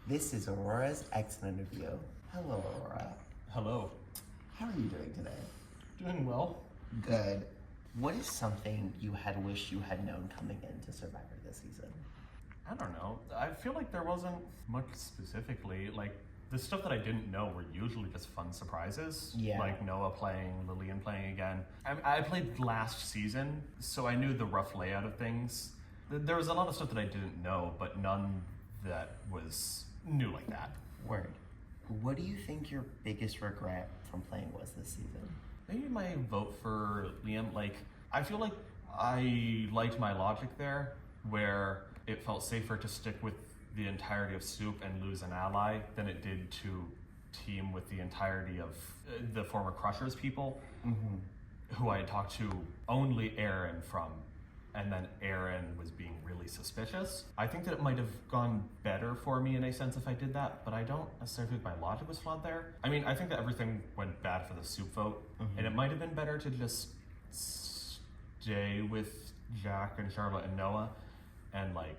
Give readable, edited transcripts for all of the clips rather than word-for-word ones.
This is Aurora's exit interview. Hello, Aurora. Hello. How are you doing today? Doing well. Good. What is something you had wished you had known coming into Survivor this season? I don't know. I feel like there wasn't much specifically. Like, the stuff that I didn't know were usually just fun surprises. Yeah. Like Noah playing, Lillian playing again. I played last season, so I knew the rough layout of things. There was a lot of stuff that I didn't know, but none that was new like that. Word. What do you think your biggest regret from playing was this season? Maybe my vote for Liam. Like, I feel like I liked my logic there, where it felt safer to stick with the entirety of Soup and lose an ally than it did to team with the entirety of the former Crushers people, who I had talked to only Aaron from, and then Aaron was being really suspicious. I think that it might have gone better for me in a sense if I did that, but I don't necessarily think my logic was flawed there. I mean, I think that everything went bad for the Soup vote, and it might have been better to just stay with Jack and Charlotte and Noah, and like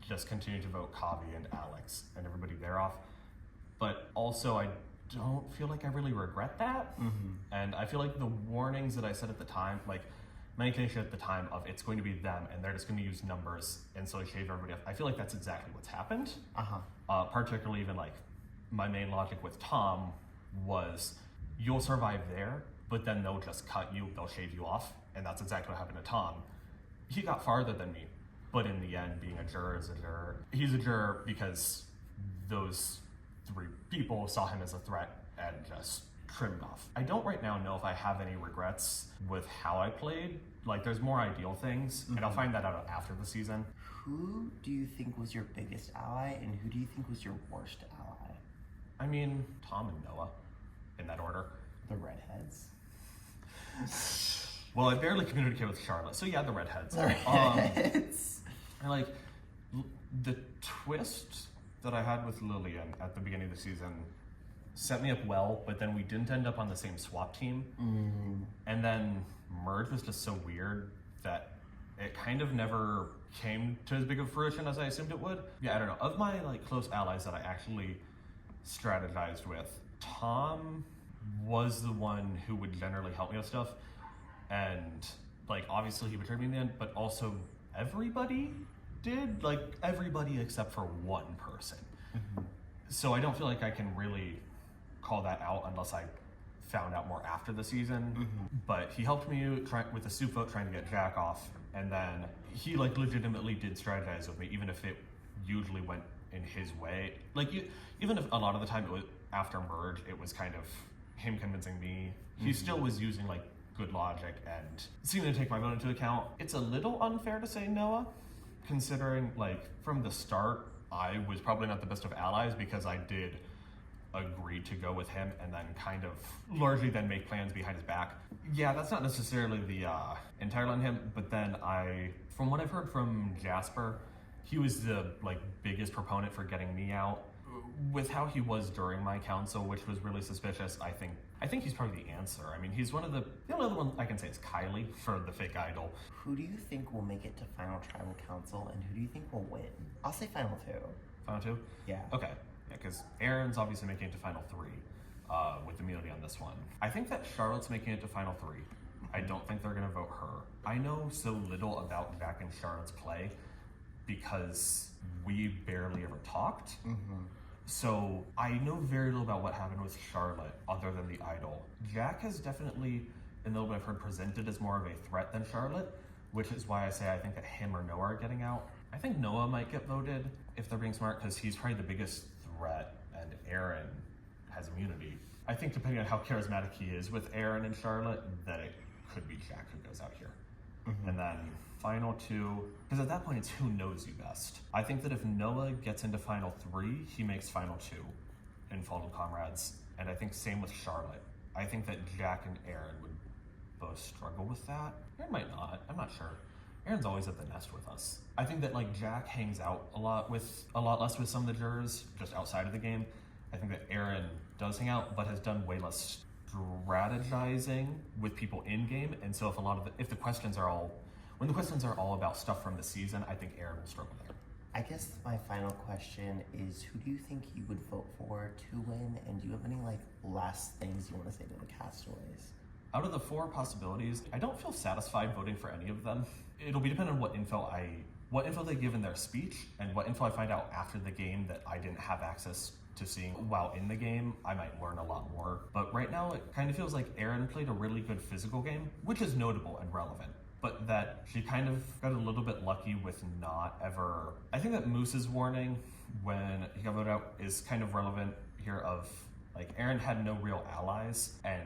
just continue to vote Kavi and Alex and everybody there off. But also, I don't feel like I really regret that. And I feel like the warnings that I said at the time, like my inclination at the time of it's going to be them and they're just going to use numbers and so shave everybody off. I feel like that's exactly what's happened. Particularly even like my main logic with Tom was you'll survive there, but then they'll just cut you, they'll shave you off. And that's exactly what happened to Tom. He got farther than me, but in the end, being a juror is a juror. He's a juror because those three people saw him as a threat and just trimmed off. I don't right now know if I have any regrets with how I played. Like, there's more ideal things, and I'll find that out after the season. Who do you think was your biggest ally, and who do you think was your worst ally? I mean, Tom and Noah, in that order. The redheads. Well, I barely communicated with Charlotte, so yeah, the redheads. The redheads. And like, the twist that I had with Lillian at the beginning of the season set me up well, but then we didn't end up on the same SWAT team. And then Merge was just so weird that it kind of never came to as big of fruition as I assumed it would. Yeah, I don't know. Of my like close allies that I actually strategized with, Tom was the one who would generally help me with stuff. And like, obviously he betrayed me in the end, but also everybody did, like everybody except for one person. So I don't feel like I can really call that out unless I found out more after the season. But he helped me with the Soup vote, trying to get Jack off, and then he like legitimately did strategize with me, even if it usually went in his way. Like, even if a lot of the time it was after Merge, it was kind of him convincing me. He still was using like good logic and seeming to take my vote into account. It's a little unfair to say Noah, considering like from the start I was probably not the best of allies because I did agree to go with him and then kind of largely then make plans behind his back. Yeah, that's not necessarily the entirely on him, but then from what I've heard from Jasper, he was the like biggest proponent for getting me out. With how he was during my council, which was really suspicious, I think he's probably the answer. I mean, he's one of the only other one I can say is Kylie for the fake idol. Who do you think will make it to Final Tribal Council, and who do you think will win? I'll say Final 2. Final 2? Yeah. Okay. Yeah, because Aaron's obviously making it to Final 3 with immunity on this one. I think that Charlotte's making it to Final 3. I don't think they're going to vote her. I know so little about Jack and Charlotte's play because we barely ever talked. So I know very little about what happened with Charlotte other than the idol. Jack has definitely, in the little bit I've heard, presented as more of a threat than Charlotte, which is why I say I think that him or Noah are getting out. I think Noah might get voted if they're being smart because he's probably the biggest threat and Aaron has immunity. I think depending on how charismatic he is with Aaron and Charlotte, that it could be Jack who goes out here. And then Final 2, because at that point it's who knows you best. I think that if Noah gets into Final 3, he makes Final 2 in Fallen Comrades, and I think same with Charlotte. I think that Jack and Aaron would both struggle with that. Aaron might not, I'm not sure. Aaron's always at the nest with us. I think that like Jack hangs out a lot less with some of the jurors just outside of the game. I think that Aaron does hang out, but has done way less strategizing with people in game. And so if the questions are all about stuff from the season, I think Aaron will struggle there. I guess my final question is, who do you think you would vote for to win? And do you have any like last things you want to say to the castaways? Out of the 4 possibilities, I don't feel satisfied voting for any of them. It'll be dependent on what info they give in their speech and what info I find out after the game that I didn't have access to seeing while in the game. I might learn a lot more. But right now, it kind of feels like Erin played a really good physical game, which is notable and relevant. But that she kind of got a little bit lucky with not ever... I think that Moose's warning when he got voted out is kind of relevant here of, like, Erin had no real allies and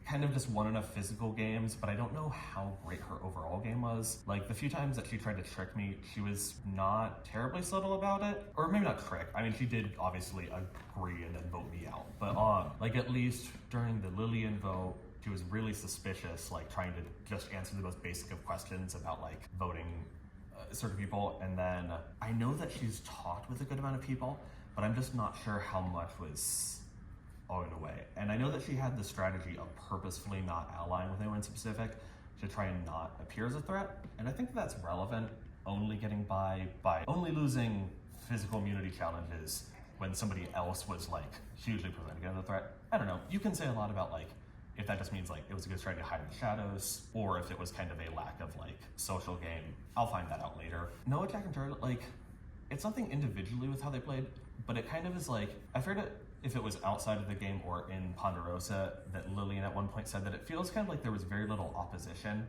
kind of just won enough physical games, but I don't know how great her overall game was. Like, the few times that she tried to trick me, she was not terribly subtle about it. Or maybe not trick. I mean, she did obviously agree and then vote me out. But, like, at least during the Lillian vote, she was really suspicious, like trying to just answer the most basic of questions about like voting certain people. And then I know that she's talked with a good amount of people, but I'm just not sure how much was going away. And I know that she had the strategy of purposefully not allying with anyone specific to try and not appear as a threat. And I think that's relevant, only getting by only losing physical immunity challenges when somebody else was like hugely preventing a threat. I don't know. You can say a lot about like, if that just means like it was a good strategy to hide in the shadows, or if it was kind of a lack of like social game. I'll find that out later. Noah, Jack, and Charlotte, like, it's nothing individually with how they played, but it kind of is like, I forget if it was outside of the game or in Ponderosa that Lillian at one point said that it feels kind of like there was very little opposition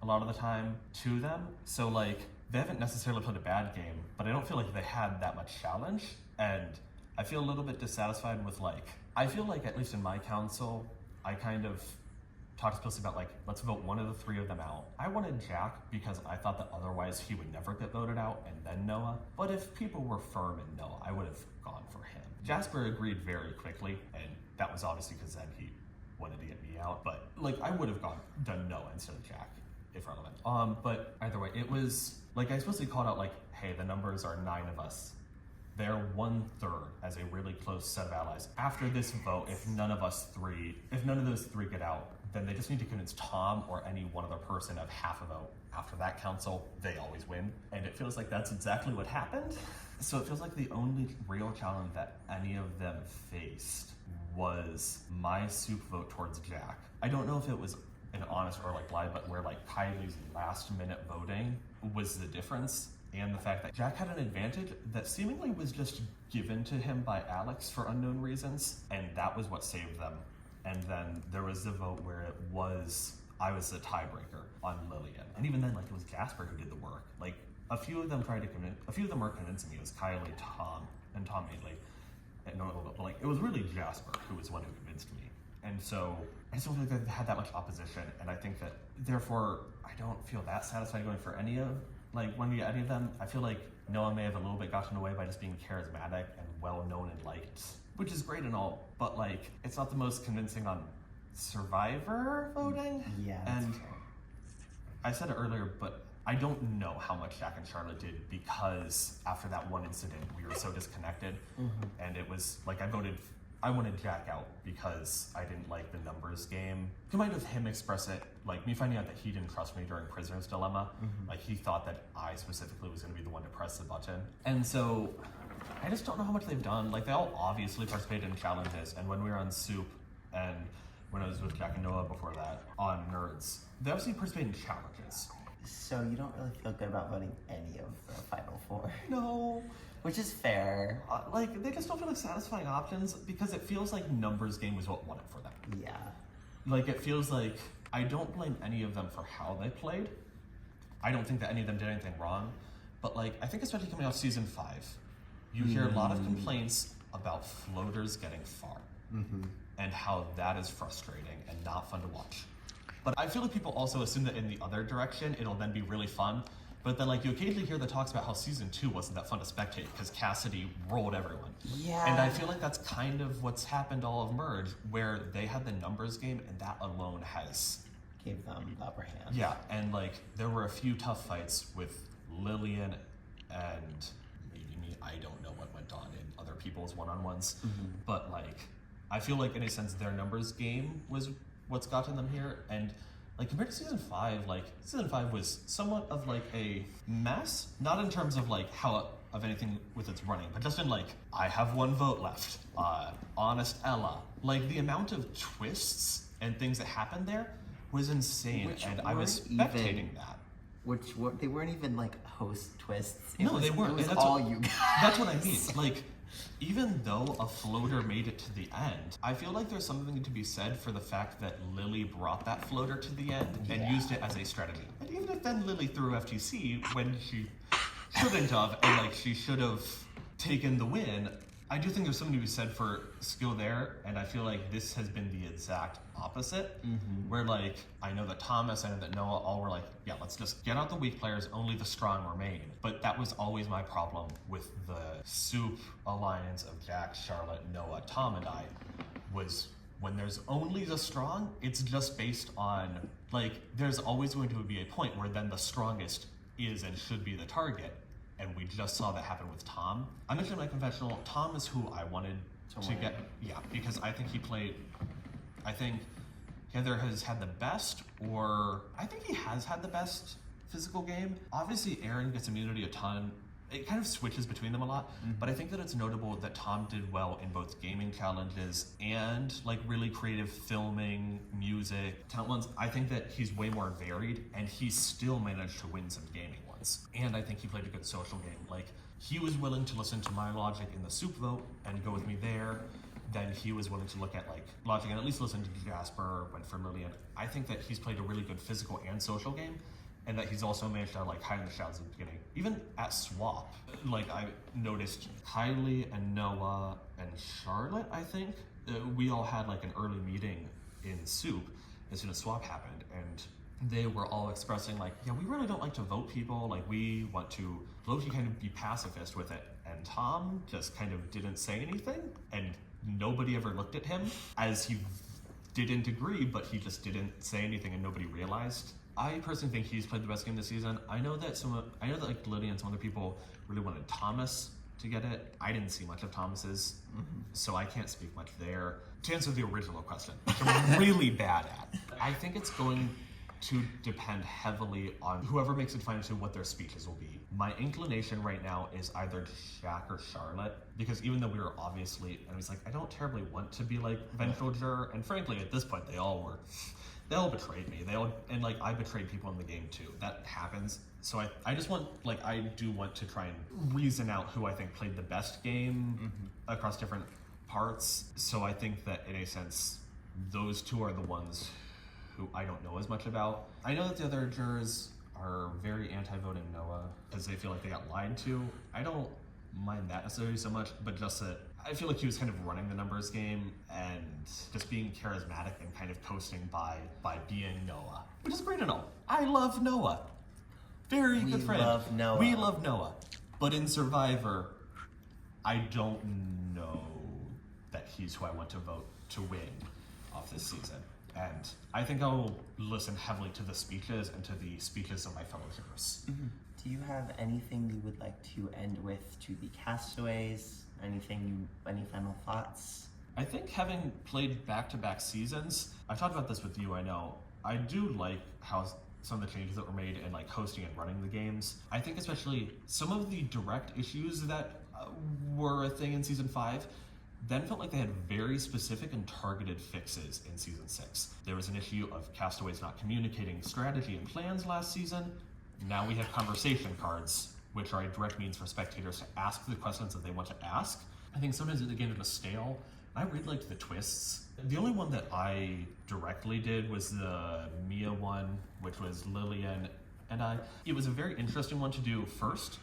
a lot of the time to them. So like, they haven't necessarily played a bad game, but I don't feel like they had that much challenge. And I feel a little bit dissatisfied with like, I feel like at least in my council, I kind of talked explicitly about like, let's vote one of the 3 of them out. I wanted Jack because I thought that otherwise he would never get voted out, and then Noah. But if people were firm in Noah, I would have gone for him. Jasper agreed very quickly, and that was obviously because then he wanted to get me out. But like, I would have done Noah instead of Jack, if relevant. But either way, it was like, I explicitly called out like, hey, the numbers are 9 of us. They're 1/3 as a really close set of allies. After this vote, if none of those 3 get out, then they just need to convince Tom or any one other person of half a vote. After that council, they always win. And it feels like that's exactly what happened. So it feels like the only real challenge that any of them faced was my soup vote towards Jack. I don't know if it was an honest or like lie, but where like Kylie's last minute voting was the difference. And the fact that Jack had an advantage that seemingly was just given to him by Alex for unknown reasons, and that was what saved them. And then there was the vote where I was the tiebreaker on Lillian. And even then, like, it was Jasper who did the work. Like, a few of them were convincing me. It was Kylie, Tom mainly. And no, but like, it was really Jasper who was the one who convinced me. And so I just don't feel like they had that much opposition. And I think that, therefore, I don't feel that satisfied going for any of them. I feel like Noah may have a little bit gotten away by just being charismatic and well-known and liked, which is great and all, but like, it's not the most convincing on Survivor voting. Yeah, and fair. I said it earlier, but I don't know how much Jack and Charlotte did because after that one incident, we were so disconnected. And it was like, I wanted Jack out because I didn't like the numbers game. Combined with him me finding out that he didn't trust me during Prisoner's Dilemma. Like, he thought that I specifically was gonna be the one to press the button. And so I just don't know how much they've done. Like, they all obviously participated in challenges, and when we were on Soup and when I was with Jack and Noah before that on Nerds, they obviously participated in challenges. So you don't really feel good about voting any of the final 4? No. Which is fair. Like, they just don't feel like satisfying options because it feels like numbers game was what won it for them. Yeah. Like, it feels like I don't blame any of them for how they played. I don't think that any of them did anything wrong. But like, I think especially coming off season 5, you hear a lot of complaints about floaters getting far and how that is frustrating and not fun to watch. But I feel like people also assume that in the other direction, it'll then be really fun. But then, like, you occasionally hear the talks about how season 2 wasn't that fun to spectate because Cassidy rolled everyone. Yeah. And I feel like that's kind of what's happened all of Merge, where they had the numbers game, and that alone gave them the upper hand. Yeah, and like, there were a few tough fights with Lillian and maybe me. I don't know what went on in other people's one-on-ones, but like, I feel like in a sense their numbers game was what's gotten them here. And like, compared to season 5, like, season 5 was somewhat of like a mess, not in terms of like how of anything with its running, but just in like, I have one vote left, honest Ella. Like the amount of twists and things that happened there was insane, Which and I was weren't spectating that. They weren't even like host twists. They weren't. It was And all you guys. That's what I mean. Like, even though a floater made it to the end, I feel like there's something to be said for the fact that Lily brought that floater to the end and used it as a strategy. And even if then Lily threw FTC when she shouldn't have, and like she should have taken the win, I do think there's something to be said for skill there, and I feel like this has been the exact opposite, where like, I know that Thomas, I know that Noah all were like, yeah, let's just get out the weak players, only the strong remain. But that was always my problem with the soup alliance of Jack, Charlotte, Noah, Tom, and I, was when there's only the strong, it's just based on, like, there's always going to be a point where then the strongest is and should be the target. And we just saw that happen with Tom. I mentioned in my confessional, Tom is who I wanted to get, because I think I think he either has had the best, or I think he has had the best physical game. Obviously, Aaron gets immunity a ton. It kind of switches between them a lot, but I think that it's notable that Tom did well in both gaming challenges and like really creative filming, music, talent ones. I think that he's way more varied, and he still managed to win some gaming ones. And I think he played a good social game. Like, he was willing to listen to my logic in the soup vote and go with me there. Then he was willing to look at like logic and at least listen to Jasper, went for Lillian. I think that he's played a really good physical and social game, and that he's also managed to like hide in the shadows at the beginning. Even at swap, like I noticed Kylie and Noah and Charlotte, I think, we all had like an early meeting in soup as soon as swap happened, and they were all expressing like, yeah, we really don't like to vote people, like we want to low-key kind of be pacifist with it. And Tom just kind of didn't say anything, and nobody ever looked at him, as he didn't agree, but he just didn't say anything and nobody realized. I personally think he's played the best game this season. I know that like Lydia and some other people really wanted Thomas to get it. I didn't see much of Thomas's, so I can't speak much there. To answer the original question, which I'm really bad at, I think it's going to depend heavily on whoever makes it final to what their speeches will be. My inclination right now is either Shaq or Charlotte, because even though we were obviously, and he's like, I don't terribly want to be like vengeful juror, and frankly at this point they all betrayed me. And like I betrayed people in the game too. That happens. So I just want, like, I do want to try and reason out who I think played the best game across different parts. So I think that in a sense, those two are the ones who I don't know as much about. I know that the other jurors are very anti-voting Noah because they feel like they got lied to. I don't mind that necessarily so much, but just that I feel like he was kind of running the numbers game and just being charismatic and kind of coasting by being Noah, which is great and all. I love Noah. Very good friend. We love Noah. But in Survivor, I don't know that he's who I want to vote to win off this season. And I think I'll listen heavily to the speeches and to the speeches of my fellow jurors. Do you have anything you would like to end with to the castaways? Any final thoughts? I think having played back-to-back seasons, I've talked about this with you, I know, I do like how some of the changes that were made in like hosting and running the games. I think especially some of the direct issues that were a thing in season 5 then felt like they had very specific and targeted fixes in season 6. There was an issue of castaways not communicating strategy and plans last season. Now we have conversation cards, which are a direct means for spectators to ask the questions that they want to ask. I think sometimes the game is just stale. I really liked the twists. The only one that I directly did was the Mia one, which was Lillian and I. It was a very interesting one to do first,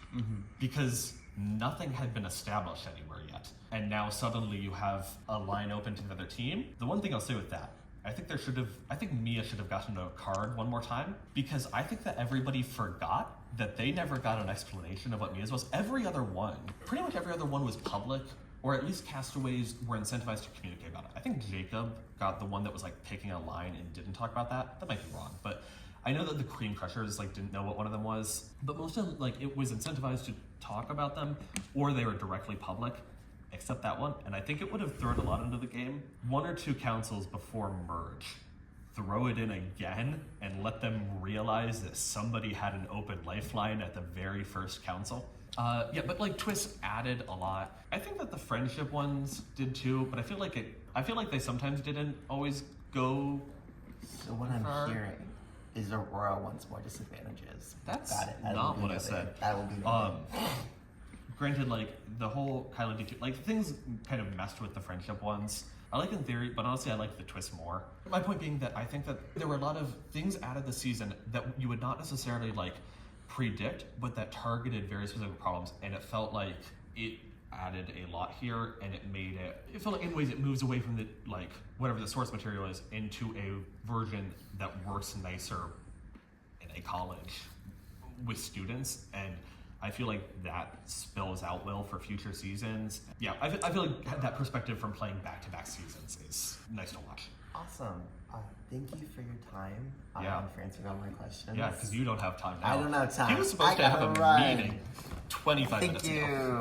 because nothing had been established anywhere yet. And now suddenly you have a line open to the other team. The one thing I'll say with that, I think Mia should have gotten a card one more time, because I think that everybody forgot that they never got an explanation of what Mia's was. Pretty much every other one was public, or at least castaways were incentivized to communicate about it. I think Jacob got the one that was like picking a line and didn't talk about that. That might be wrong, but I know that the Cream Crushers like didn't know what one of them was, but most of them, like, it was incentivized to talk about them, or they were directly public, except that one. And I think it would have thrown a lot into the game. 1 or 2 councils before merge, throw it in again and let them realize that somebody had an open lifeline at the very first council. Yeah, but like twists added a lot. I think that the friendship ones did too, but I feel like they sometimes didn't always go. So what I'm hearing is Aurora wants more disadvantages. That's Got it. not what I said. That will be noted. Granted, like the whole Kyle and DQ, like things kind of messed with the friendship ones. I like in theory, but honestly, I like the twist more. My point being that I think that there were a lot of things added this season that you would not necessarily like predict, but that targeted very specific problems, and it felt like it added a lot here, and it felt like in ways it moves away from the like whatever the source material is into a version that works nicer in a college with students, and I feel like that spills out well for future seasons. Yeah, I feel like that perspective from playing back-to-back seasons is nice to watch. Awesome. Thank you for your time. For answering all my questions. Yeah, because you don't have time now. I don't have time. He was supposed to have a meeting 25 minutes ago. Thank you.